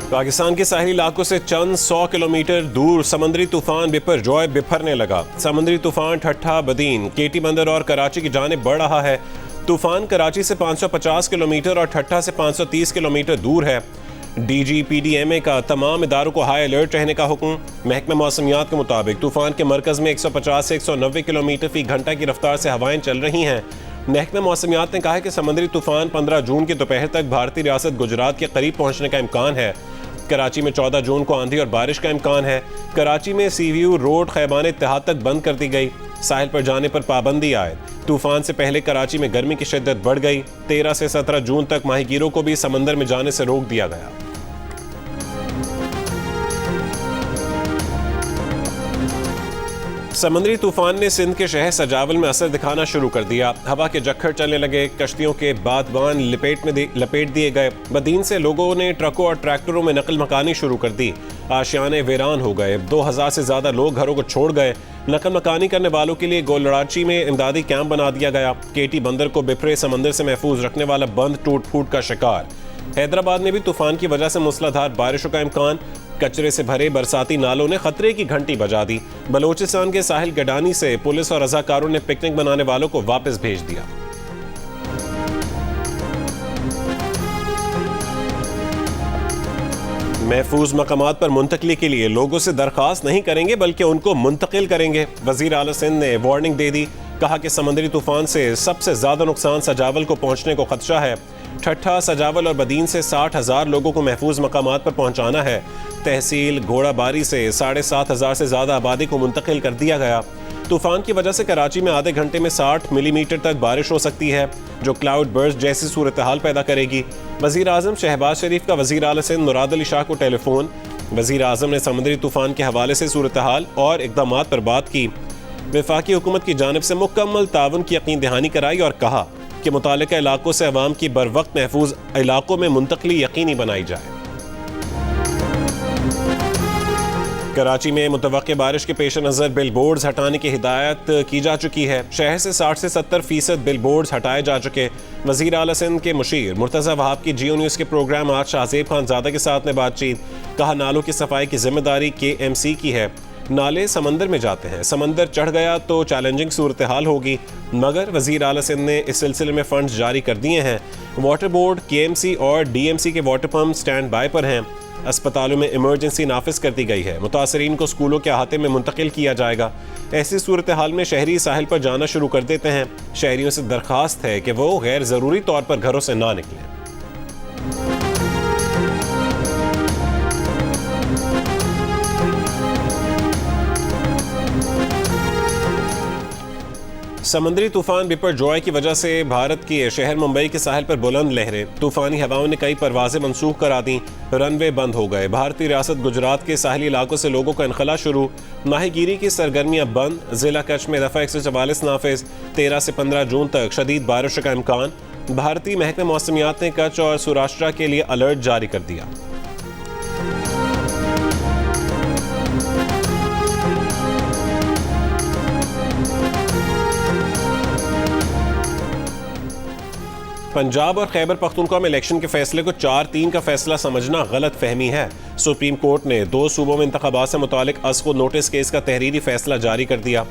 पाकिस्तान के साहिली इलाकों से चंद 100 किलोमीटर दूर समुद्री तूफान बिपरजॉय बिफरने लगा। समुद्री तूफान ठट्ठा बदीन, केटी बंदर और कराची की जानिब बढ़ रहा है। तूफान कराची से 550 किलोमीटर और ठट्ठा से 530 किलोमीटर दूर है। DGPDMA का तमाम इदारों को हाई अलर्ट रहने का हुक्म। महकमा मौसमियात के मुताबिक तूफान के मरकज़ में 150 से 190 किलोमीटर फी घंटा की रफ्तार से हवाएं चल रही हैं। महकमा मौसमियात ने कहा है कि समुद्री तूफान 15 जून की दोपहर तक भारतीय रियासत गुजरात के करीब पहुंचने का इम्कान है। कराची में 14 जून को आंधी और बारिश का इम्कान है। कराची में CVU रोड खैबान इत्तेहाद तक बंद कर दी गई। साहिल पर जाने पर पाबंदी आयद। तूफान से पहले कराची में गर्मी की शिद्दत बढ़ गई। 13 से 17 जून तक माहीगीरों को भी समंदर में जाने से रोक दिया गया। समुद्री तूफान ने सिंध के शहर सजावल में असर दिखाना शुरू कर दिया। हवा के झक्खड़ चलने लगे, कश्तियों के बादबान लपेट दिए गए। बदीन से लोगों ने ट्रकों और ट्रैक्टरों में नकल मकानी शुरू कर दी। आशियाने वीरान हो गए। 2000 से ज्यादा लोग घरों को छोड़ गए। नकल मकानी करने वालों के लिए गोलराची में इमदादी कैंप बना दिया गया। केटी बंदर को बिफरे समंदर से महफूज रखने वाला बंद टूट फूट का शिकार। हैदराबाद में भी तूफान की वजह से मूसलाधार बारिशों का इम्कान। कचरे से भरे बरसाती नालों ने खतरे की घंटी बजा दी। बलोचिस्तान के साहिल गडानी से पुलिस और रजाकारों ने पिकनिक बनाने वालों को वापस भेज दिया। महफूज मकामात पर मुंतकली के लिए लोगों से दरखास्त नहीं करेंगे बल्कि उनको मुंतकिल करेंगे। वजीर आला सिंध ने वार्निंग दे दी। कहा कि समुद्री तूफान से सबसे ज्यादा नुकसान सजावल को पहुंचने को खदशा है। ठट्ठा, सजावल और बदीन से 60,000 लोगों को महफूज मकामात पर पहुंचाना है। तहसील घोड़ाबारी से 7,500 से ज्यादा आबादी को मुंतकिल कर दिया गया। तूफान की वजह से कराची में आधे घंटे में 60 मिलीमीटर तक बारिश हो सकती है, जो क्लाउड बर्स्ट जैसी सूरत हाल पैदा करेगी। वजीर आजम शहबाज शरीफ का वजीर आला सिंध मुराद अली शाह को टेलीफोन। वजीर आजम ने समुद्री तूफान के हवाले से सूरत हाल और इकदाम पर बात की। वफाकी हुकूमत की जानिब से मुकम्मल ताउन की यकीन दहानी कराई और कहा कि मुतालिका इलाकों से अवाम की बर वक्त महफूज इलाकों में मुंतकली यकीनी बनाई जाए। कराची में मुतवक्के बारिश के पेश नज़र बिल बोर्ड्स हटाने की हिदायत की जा चुकी है। शहर से 60 से 70% बिल बोर्ड्स हटाए जा चुके। वज़ीर आला सिंध के मुशीर मुर्तज़ा वहाब की जियो न्यूज़ के प्रोग्राम आज शाहज़ेब खान ज़ादा के साथ में बातचीत। कहा नालों की सफाई की जिम्मेदारी KMC की है। नाले समंदर में जाते हैं, समंदर चढ़ गया तो चैलेंजिंग सूरत हाल होगी, मगर वज़ीर आला सिंध ने इस सिलसिले में फंड्स जारी कर दिए हैं। वाटर बोर्ड, KMC और DMC के वाटर पम्प स्टैंड बाय पर हैं। अस्पतालों में इमरजेंसी नाफिज कर दी गई है। मुतासरीन को स्कूलों के अहाते में मुंतकिल किया जाएगा। ऐसी सूरत हाल में शहरी साहिल पर जाना शुरू कर देते हैं। शहरियों से दरख्वास्त है कि वो गैर ज़रूरी तौर पर घरों से ना निकलें। समुद्री तूफान बिपरजॉय की वजह से भारत के शहर मुंबई के साहिल पर बुलंद लहरें। तूफानी हवाओं ने कई परवाजें मनसूख करा दी। रनवे बंद हो गए। भारतीय रियासत गुजरात के साहिली इलाकों से लोगों का इनखला शुरू। माहीगीरी की सरगर्मियां बंद। जिला कच्छ में दफा 144 नाफिज। 13 से 15 जून तक शदीद बारिश का इम्कान। भारतीय महकमा मौसमियात ने कच्छ और सौराष्ट्र के लिए अलर्ट जारी कर दिया। पंजाब और खैबर पख्तूनख्वा में इलेक्शन के फैसले को 4-3 का फैसला समझना गलत फहमी है। सुप्रीम कोर्ट ने 2 सूबों में इंतखाबात से मुतालिक अस्को नोटिस केस का तहरीरी फैसला जारी कर दिया।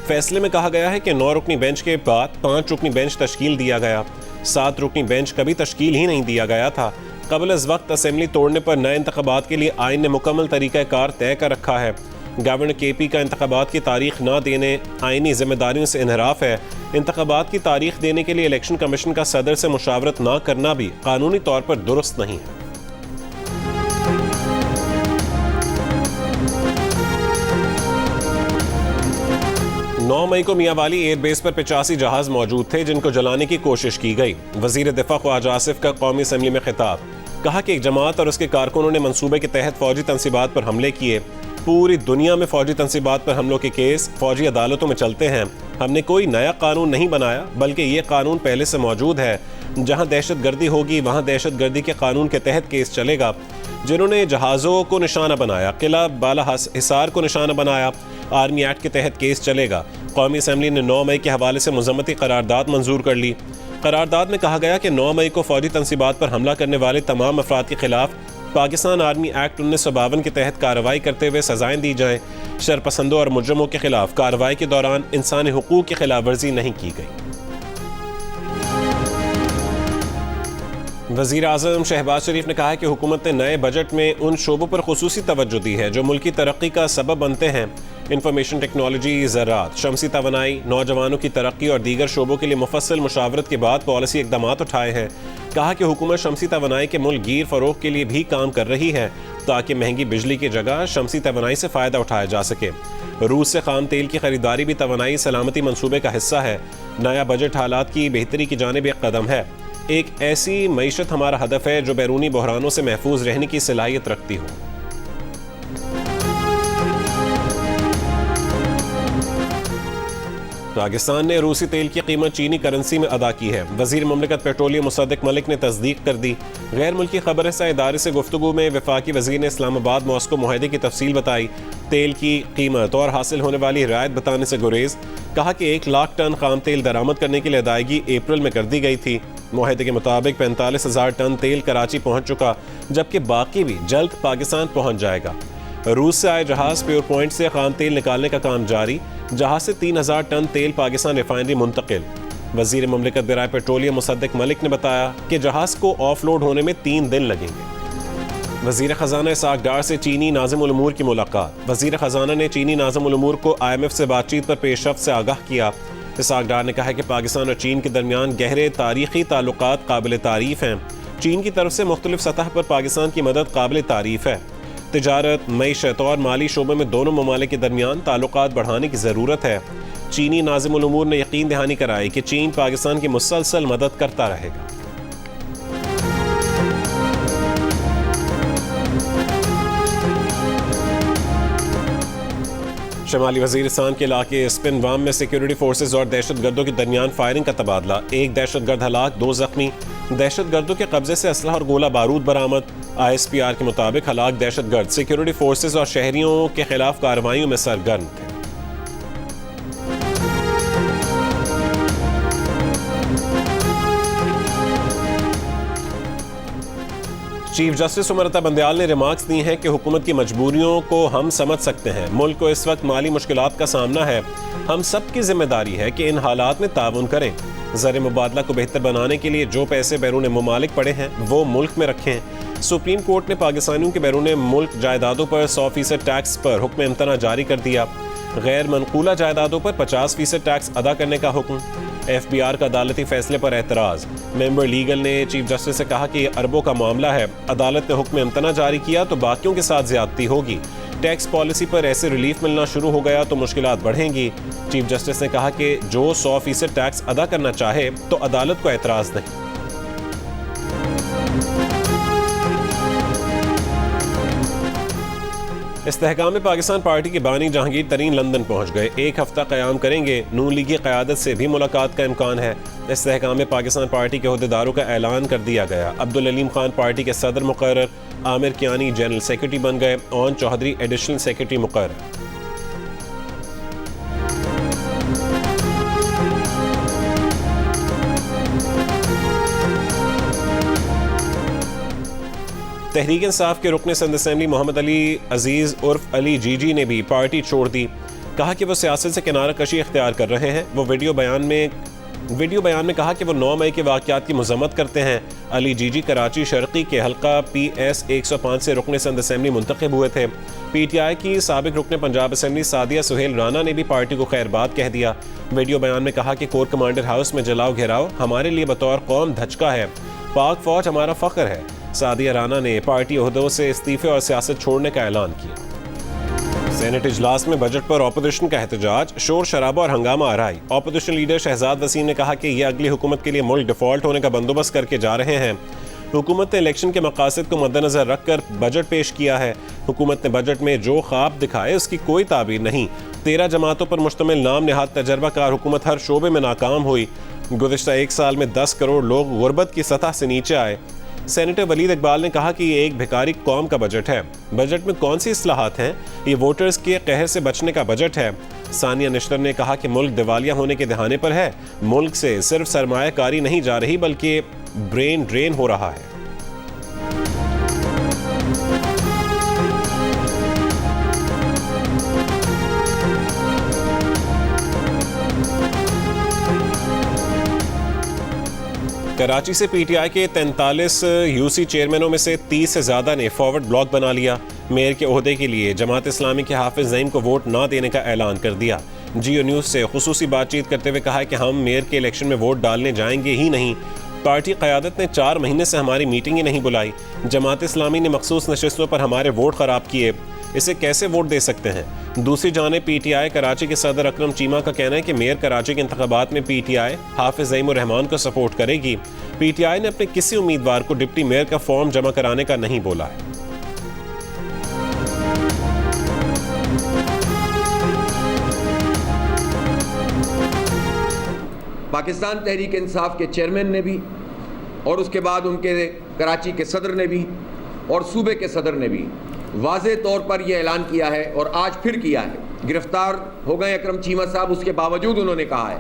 फैसले में कहा गया है कि 9 रुकनी बेंच के बाद 5 रुकनी बेंच तश्कील दिया गया। 7 रुकनी बेंच कभी तश्कील ही नहीं दिया गया था। कबल इस वक्त असेंबली तोड़ने पर नए इंतखाबात के लिए आइन ने मुकम्मल तरीक़ाकार तय कर रखा है। गवर्नर KP का इंतखाबात की तारीख न देने आइनी जिम्मेदारियों से इनहराफ है। इंतखाबात की तारीख देने के लिए इलेक्शन कमीशन का सदर से मुशावरत न करना भी कानूनी तौर पर दुरुस्त नहीं है। 9 मई को मियांवाली एयरबेस पर 85 जहाज मौजूद थे जिनको जलाने की कोशिश की गई। वजीर दिफा ख्वाजा आसिफ का कौमी असम्बली में खिताब। कहा कि एक जमात और उसके कारकुनों ने मंसूबे के तहत फौजी तनसीबात पर हमले किए। पूरी दुनिया में फौजी तनसीबात पर हमलों के केस फौजी अदालतों में चलते हैं। हमने कोई नया कानून नहीं बनाया, बल्कि ये कानून पहले से मौजूद है। जहां दहशत गर्दी होगी वहां दहशत गर्दी के कानून के तहत केस चलेगा। जिन्होंने जहाज़ों को निशाना बनाया, किला बाला हिसार को निशाना बनाया, आर्मी एक्ट के तहत केस चलेगा। कौमी असम्बली ने 9 मई के हवाले से मुज़म्मती करारदाद मंजूर कर ली। करारदाद में कहा गया कि 9 मई को फौजी तनसीबात पर हमला करने वाले तमाम अफराद के खिलाफ पाकिस्तान आर्मी एक्ट 1952 के तहत कार्रवाई करते हुए सजाएं दी जाएं। शरपसंदों और मुजरमों के खिलाफ कार्रवाई के दौरान इंसानी हुकूक की खिलाफ वर्जी नहीं की गई। वज़ीर आज़म शहबाज शरीफ ने कहा है कि हुकूमत ने नए बजट में उन शोबों पर खुसूसी तवज्जो दी है जो मुल्की तरक्की का सबब बनते हैं। इंफॉर्मेशन टेक्नोलॉजी, ज़राअत, शमसी तवानाई, नौजवानों की तरक्की और दीगर शोबों के लिए मुफस्सल मुशावरत के बाद पॉलिसी इक़दाम उठाए हैं। कहा कि हुकूमत शमसी तवानाई के मुल्क गिर फ़रोग़ के लिए भी काम कर रही है ताकि महंगी बिजली की जगह शमसी तवानाई से फ़ायदा उठाया जा सके। रूस से खाम तेल की खरीदारी भी तवानाई सलामती मनसूबे का हिस्सा है। नया बजट हालात की बेहतरी की जानिब एक कदम है। एक ऐसी मईशत हमारा हदफ है जो बैरूनी बहरानों से महफूज रहने की सलाहियत रखती हो। पाकिस्तान ने रूसी तेल की कीमत चीनी करेंसी में अदा की है। वजीर मुमलिकत पेट्रोलियम मुसद्दिक मलिक ने तस्दीक कर दी। गैर मुल्की खबर रसा इदारे से गुफ्तगू में वफाकी वजीर ने इस्लामाबाद मॉस्को मुआहदे की तफसील बताई। तेल की कीमत और हासिल होने वाली रियायत बताने से गुरेज। कहा कि 1 लाख टन खाम तेल दरामद करने की अदायगी अप्रैल में कर दी गई थी। मुआहदे के मुताबिक 45,000 टन तेल कराची पहुंच चुका, जबकि बाकी भी जल्द पाकिस्तान पहुंच जाएगा। रूस से आए जहाज प्योर पॉइंट से खाम तेल निकालने का काम जारी। जहाज से 3,000 टन तेल पाकिस्तान रिफाइनरी मुंतकिल। वजीर मुमलिकत बराए पेट्रोलियम मुसद्दिक मलिक ने बताया कि जहाज को ऑफलोड होने में 3 दिन लगेंगे। वजीर खजाना इसाक डार से चीनी नाज़िम उल उमूर की मुलाकात। वजीर खजाना ने चीनी नाज़िम उल उमूर को IMF से बातचीत पर पेशरफ्त से आगाह किया। इसाक डार ने कहा कि पाकिस्तान और चीन के दरमियान गहरे तारीखी ताल्लुकात काबिल तारीफ हैं। चीन की तरफ से मुख्तलिफ सतह पर पाकिस्तान की मदद काबिल तारीफ है। तिजारत, मईशत और माली शोबे में दोनों ममालिक के दरमियान ताल्लुकात बढ़ाने की ज़रूरत है। चीनी नाज़िम उल उमूर ने यकीन दहानी कराई कि चीन पाकिस्तान की मुसलसल मदद करता रहेगा। शमाली वज़ीरिस्तान के इलाके स्पिनवाम में सिक्योरिटी फोर्सेज और दहशतगर्दों के दरमियान फायरिंग का तबादला। 1 दहशतगर्द हलाक, 2 जख्मी। दहशतगर्दों के कब्जे से असलहा और गोला बारूद बरामद। ISPR के मुताबिक हलाक दहशतगर्द सिक्योरिटी फोर्सेज और शहरियों के खिलाफ कार्रवाइयों में सरगर्म थे। चीफ जस्टिस उमर बंदयाल ने रिमार्क्स दी हैं कि हुकूमत की मजबूरियों को हम समझ सकते हैं। मुल्क को इस वक्त माली मुश्किलात का सामना है। हम सब की जिम्मेदारी है कि इन हालात में ताउन करें। ज़र मुबादला को बेहतर बनाने के लिए जो पैसे बैरून मुमालिक पड़े हैं वो मुल्क में रखें। सुप्रीम कोर्ट ने पाकिस्तानियों के बैरून मुल्क जायदादों पर 100% टैक्स पर हुक्म इम्तना जारी कर दिया। गैर मनकूला जायदादों पर 50% टैक्स अदा करने का हुक्म। FBR का अदालती फैसले पर एतराज़। मेंबर लीगल ने चीफ जस्टिस से कहा कि ये अरबों का मामला है। अदालत ने हुक्म इम्तना जारी किया तो बाकियों के साथ ज्यादती होगी। टैक्स पॉलिसी पर ऐसे रिलीफ मिलना शुरू हो गया तो मुश्किलात बढ़ेंगी। चीफ जस्टिस ने कहा कि जो 100% टैक्स अदा करना चाहे तो अदालत को एतराज़ नहीं। इस्तेहकाम पाकिस्तान पार्टी के बानी जहांगीर तरीन लंदन पहुंच गए। 1 हफ्ता क़याम करेंगे। नून लीग की क़यादत से भी मुलाकात का इम्कान है। इस्तेहकाम पाकिस्तान पार्टी के अहदेदारों का ऐलान कर दिया गया। अब्दुल अलीम खान पार्टी के सदर मुकर्रर, आमिर कियानी जनरल सेक्रेटरी बन गए। ओन चौधरी एडिशनल सेक्रेटरी मुकर्रर। तहरीक इंसाफ के रुकन सिंध असेंबली मोहम्मद अली अजीज़ उर्फ अली जीजी ने भी पार्टी छोड़ दी। कहा कि वो सियासत से किनारा कशी इख्तियार कर रहे हैं। वो वीडियो बयान में कहा कि वो 9 मई के वाक़यात की मज़म्मत करते हैं। अली जीजी कराची शर्की के हल्का PS 105 से रुकन सिंध असेंबली मुंतखब हुए थे। PTI की साबिक रुकन पंजाब असेंबली सादिया सुहेल राना ने भी पार्टी को खैरबाद कह दिया। वीडियो बयान में कहा कि कोर कमांडर हाउस में जलाओ घेराव हमारे लिए बतौर कौम धचका है। पाक फौज हमारा फ़ख्र है। सादिया राना ने पार्टी ओहदों से इस्तीफे और सियासत छोड़ने का ऐलान किया। सेनेट इजलास में बजट पर ऑपोजिशन का एहतजाज, शोर शराबा और हंगामा आराई। ऑपोजिशन लीडर शहजाद वसीम ने कहा कि यह अगली हुकूमत के लिए मुल्क डिफॉल्ट होने का बंदोबस्त करके जा रहे हैं। हुकूमत ने इलेक्शन के मकासद को मद्देनजर रखकर बजट पेश किया है। हुकूमत ने बजट में जो ख्वाब दिखाए उसकी कोई ताबीर नहीं। 13 जमातों पर मुश्तमिल नाम निहाद तजर्बाकार हुकूमत हर शोबे में नाकाम हुई। गुज़िश्ता 1 साल में 10 करोड़ लोग गुर्बत की सतह से नीचे आए। सेनेटर वलीद इकबाल ने कहा कि ये एक भिखारी कौम का बजट है। बजट में कौन सी इस्लाहात हैं? ये वोटर्स के कहर से बचने का बजट है। सानिया निश्तर ने कहा कि मुल्क दिवालिया होने के दहाने पर है। मुल्क से सिर्फ सरमायाकारी नहीं जा रही बल्कि ब्रेन ड्रेन हो रहा है। कराची से पीटीआई के 43 यूसी चेयरमैनों में से 30 से ज़्यादा ने फॉरवर्ड ब्लॉक बना लिया। मेयर के ओहदे के लिए जमात इस्लामी के हाफिज नईम को वोट ना देने का ऐलान कर दिया। जियो न्यूज़ से खुसूसी बातचीत करते हुए कहा कि हम मेयर के इलेक्शन में वोट डालने जाएंगे ही नहीं। पार्टी क़यादत ने 4 महीने से हमारी मीटिंग ही नहीं बुलाई। जमात इस्लामी ने मखसूस नशिस्तों पर हमारे वोट ख़राब किए, इसे कैसे वोट दे सकते हैं। दूसरी जानिब पीटीआई कराची के सदर अकरम चीमा का कहना है कि मेयर कराची के इंतखाबात में पीटीआई हाफिज नईम उर रहमान को सपोर्ट करेगी। पीटीआई ने अपने किसी उम्मीदवार को डिप्टी मेयर का फॉर्म जमा कराने का नहीं बोला है। पाकिस्तान तहरीक इंसाफ के चेयरमैन ने भी और उसके बाद उनके कराची के सदर ने भी और सूबे के सदर ने भी वाज़े तौर पर यह ऐलान किया है और आज फिर किया है। गिरफ्तार हो गए अकरम चीमा साहब, उसके बावजूद उन्होंने कहा है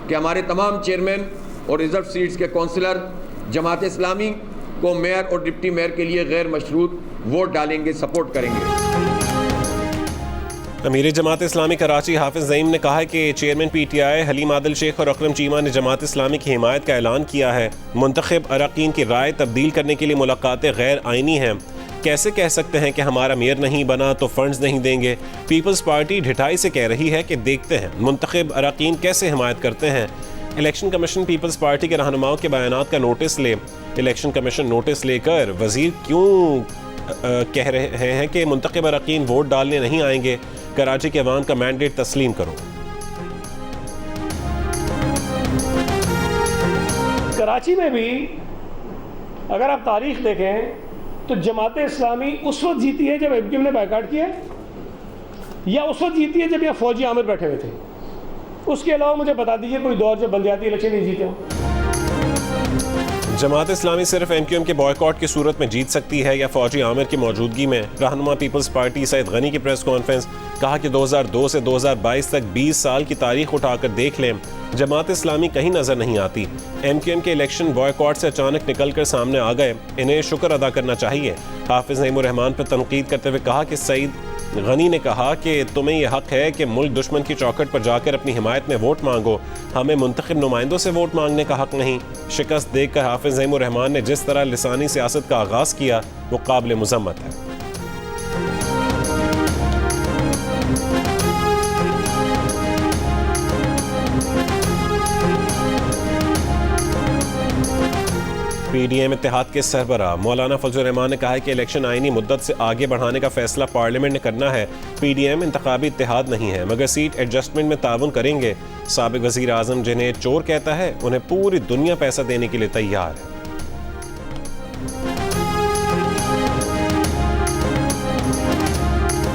कि हमारे तमाम चेयरमैन और रिजर्व सीट्स के कौंसलर जमात इस्लामी को मेयर और डिप्टी मेयर के लिए गैर मशरूत वोट डालेंगे, सपोर्ट करेंगे। अमीर जमात इस्लामी कराची हाफिज नईम ने कहा है कि चेयरमैन पीटीआई हलीम आदिल शेख और अकरम चीमा ने जमात इस्लामी की हिमायत का ऐलान किया है। मुंतखब अरकान की राय तब्दील करने के लिए मुलाकातें गैर आइनी हैं। कैसे कह सकते हैं कि हमारा मेयर नहीं बना तो फंड्स नहीं देंगे। पीपल्स पार्टी ढिठाई से कह रही है कि देखते हैं मुंतखब अरकान कैसे हिमायत करते हैं। इलेक्शन कमीशन पीपल्स पार्टी के रहनुमाओं के बयानात का नोटिस ले। इलेक्शन कमीशन नोटिस लेकर वजीर क्यों कह रहे हैं कि मुंतखब अरकान वोट डालने नहीं आएंगे। कराची के अवाम का मैंडेट तस्लीम करो। कराची में भी अगर आप तारीख देखें तो जमात इस्लामी उस वक्त जीती है जब एमक्यूएम ने बायकाट किया, या उस वक्त जीती है जब यहाँ फौजी आमिर बैठे हुए थे। उसके अलावा मुझे बता दीजिए कोई दौर जब बलदियाती इलेक्शन नहीं जीते हो। जमात इस्लामी सिर्फ एमक्यूएम के बॉयकॉट की सूरत में जीत सकती है या फौजी आमिर की मौजूदगी में। रहनुमा पीपल्स पार्टी सईद गनी की प्रेस कॉन्फ्रेंस, कहा कि 2002 से 2022 तक 20 साल की तारीख उठाकर देख लें, जमात इस्लामी कहीं नजर नहीं आती। एमक्यूएम के इलेक्शन बॉयकॉट से अचानक निकलकर सामने आ गए, इन्हें शुक्र अदा करना चाहिए। हाफिज नईम उर रहमान पर तनकीद करते हुए कहा कि सईद गनी ने कहा कि तुम्हें यह हक है कि मुल्क दुश्मन की चौखट पर जाकर अपनी हिमायत में वोट मांगो, हमें मुंतखब नुमाइंदों से वोट मांगने का हक नहीं। शिकस्त देखकर हाफिज नईम उर रहमान ने जिस तरह लिसानी सियासत का आगाज किया वो काबिल मुज़म्मत है। पीडीएम इत्तेहाद के सरबराह मौलाना फजल रहमान ने कहा है कि इलेक्शन आईनी मुद्दत से आगे बढ़ाने का फैसला पार्लियामेंट ने करना है। पीडीएम इंतखाबी इत्तेहाद नहीं है मगर सीट एडजस्टमेंट में ताउन करेंगे। साबिक वजीर आजम जिन्हें चोर कहता है उन्हें पूरी दुनिया पैसा देने के लिए तैयार है।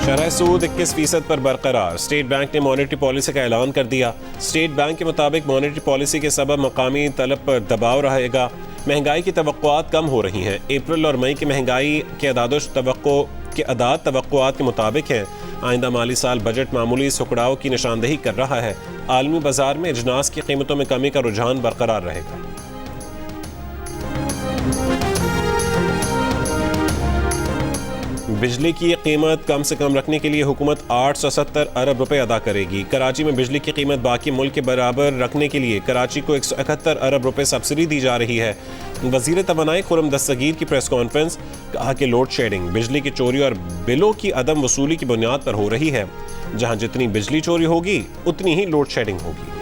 शरह सूद 21% पर बरकरार। स्टेट बैंक ने मॉनेटरी पॉलिसी का ऐलान कर दिया। स्टेट बैंक के मुताबिक मॉनेटरी पॉलिसी के सबब मकामी तलब पर दबाव रहेगा। महंगाई की तवक्कुआत कम हो रही हैं। अप्रैल और मई की महंगाई के अदाद तवक्कुआत के मुताबिक हैं। आइंदा माली साल बजट मामूली सुकड़ाव की निशानदेही कर रहा है। आलमी बाजार में अजनास की कीमतों में कमी का रुझान बरकरार रहेगा। बिजली की कीमत कम से कम रखने के लिए हुकूमत 870 अरब रुपए अदा करेगी। कराची में बिजली की कीमत बाकी मुल्क के बराबर रखने के लिए कराची को 171 अरब रुपए सब्सिडी दी जा रही है। वजीर तवानाई खुर्रम दस्तगीर की प्रेस कॉन्फ्रेंस, कहा कि लोड शेडिंग, बिजली की चोरी और बिलों की अदम वसूली की बुनियाद पर हो रही है। जहां जितनी बिजली चोरी होगी उतनी ही लोड शेडिंग होगी।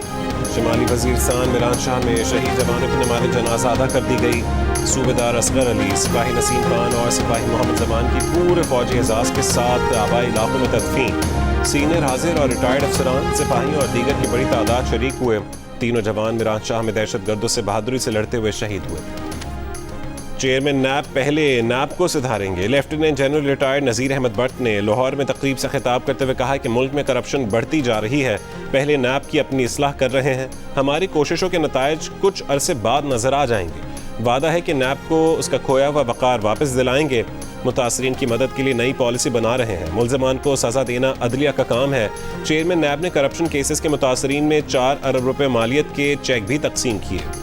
शिमाली वजीरस्तान मिरान शाह में शहीद जवानों की नमाज़ जनाजा अदा कर दी गई। सूबेदार असगर अली, सिपाही नसीम खान और सिपाही मोहम्मद जमान की पूरे फौजी एजाज के साथ आबाई इलाकों में तदफीन। सीनियर हाजिर और रिटायर्ड अफसरान, सिपाही और दीगर की बड़ी तादाद शरीक हुए। तीनों जवान मिरान शाह में दहशत गर्दों से बहादुरी से लड़ते हुए शहीद हुए। चेयरमैन नैब पहले नैब को सुधारेंगे। लेफ्टिनेंट जनरल रिटायर्ड नज़ीर अहमद भट्ट ने लाहौर में तकरीब से खिताब करते हुए कहा कि मुल्क में करप्शन बढ़ती जा रही है। पहले नैब की अपनी इस्लाह कर रहे हैं। हमारी कोशिशों के नतायज कुछ अरसे बाद नजर आ जाएंगे। वादा है कि नैब को उसका खोया हुआ वक़ार वापस दिलाएंगे। मुतासरीन की मदद के लिए नई पॉलिसी बना रहे हैं। मुल्ज़मान को सज़ा देना अदलिया का काम है। चेयरमैन नैब ने करप्शन केसेस के मुतासरीन में 4 अरब रुपए मालियत के चेक भी तकसीम किए।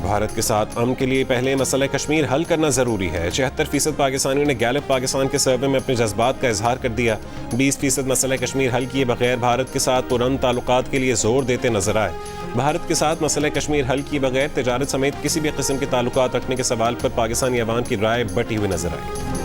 भारत के साथ अमन के लिए पहले मसला कश्मीर हल करना ज़रूरी है। 76% पाकिस्तानियों ने गैलप पाकिस्तान के सर्वे में अपने जज्बात का इजहार कर दिया। 20% मसला कश्मीर हल किए बगैर भारत के साथ पुरअमन ताल्लुकात के लिए जोर देते नजर आए। भारत के साथ मसला कश्मीर हल किए बगैर तिजारत समेत किसी भी किस्म के ताल्लुकात रखने के सवाल पर पाकिस्तानी अवाम की राय बटी हुई नजर आई।